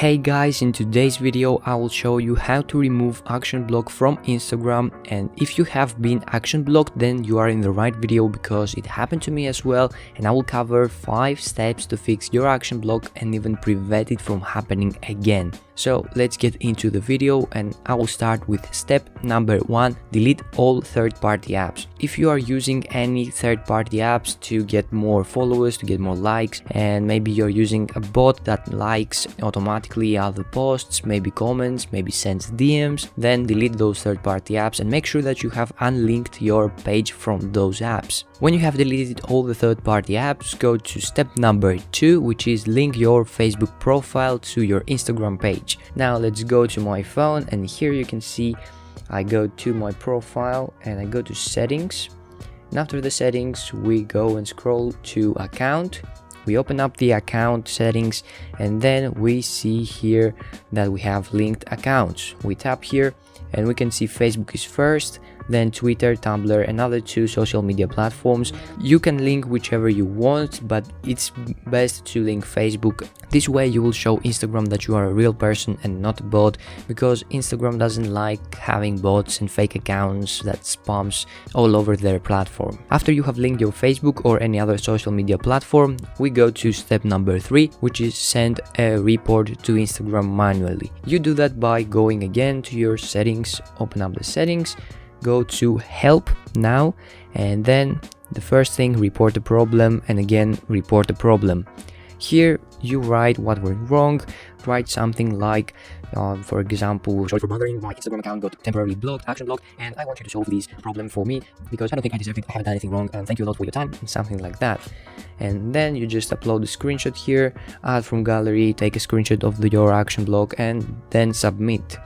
Hey guys, in today's video I will show you how to remove action block from Instagram, and if you have been action blocked then you are in the right video because it happened to me as well, and I will cover 5 steps to fix your action block and even prevent it from happening again. So let's get into the video, and I will start with step number 1. Delete all third-party apps. If you are using any third-party apps to get more followers, to get more likes, and maybe you're using a bot that likes automatically other posts, maybe comments, maybe sends DMs, then delete those third-party apps and make sure that you have unlinked your page from those apps. When you have deleted all the third-party apps, go to step number 2, which is link your Facebook profile to your Instagram page. Now let's go to my phone, and here you can see I go to my profile and I go to settings, and after the settings we go and scroll to account. We open up the account settings, and then we see here that we have linked accounts. We tap here and we can see Facebook is first, then Twitter, Tumblr, and other 2 social media platforms. You can link whichever you want, but it's best to link Facebook. This way you will show Instagram that you are a real person and not a bot, because Instagram doesn't like having bots and fake accounts that spams all over their platform. After you have linked your Facebook or any other social media platform, we go to step number 3, which is send a report to Instagram manually. You do that by going again to your settings, open up the settings, go to help now, and then the first thing, report the problem, and again report the problem. Here you write what went wrong. Write something like for example, sorry for bothering, my Instagram account got temporarily blocked, action blocked, and I want you to solve this problem for me because I don't think I deserve it, I haven't done anything wrong, and thank you a lot for your time, and something like that. And then you just upload the screenshot here, add from gallery, take a screenshot of your action block, and then submit.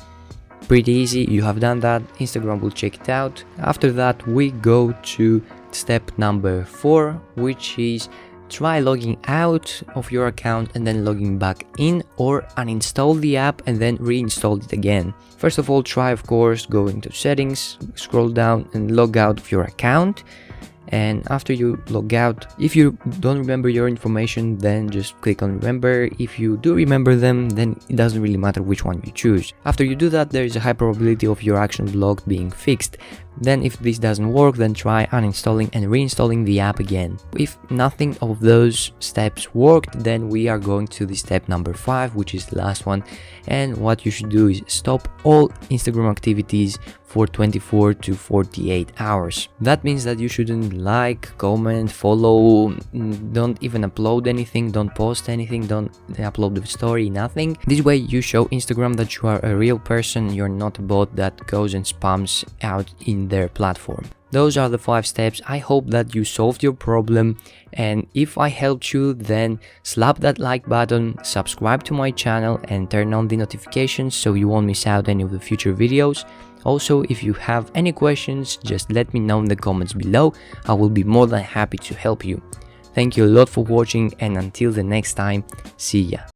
Pretty easy, you have done that, Instagram will check it out. After that we go to step number 4, which is try logging out of your account and then logging back in, or uninstall the app and then reinstall it again. First of all, try of course going to settings, scroll down and log out of your account. And after you log out, if you don't remember your information, then just click on remember. If you do remember them, then it doesn't really matter which one you choose. After you do that, there is a high probability of your action block being fixed. Then if this doesn't work, then try uninstalling and reinstalling the app again. If nothing of those steps worked, then we are going to the step number 5, which is the last one. And what you should do is stop all Instagram activities for 24 to 48 hours. That means that you shouldn't like, comment, follow, don't even upload anything, don't post anything, don't upload the story, nothing. This way you show Instagram that you are a real person, you're not a bot that goes and spams out in their platform. Those are the 5 steps. I hope that you solved your problem, and if I helped you, then slap that like button, subscribe to my channel, and turn on the notifications so you won't miss out any of the future videos. Also, if you have any questions, just let me know in the comments below. I will be more than happy to help you. Thank you a lot for watching, and until the next time, see ya.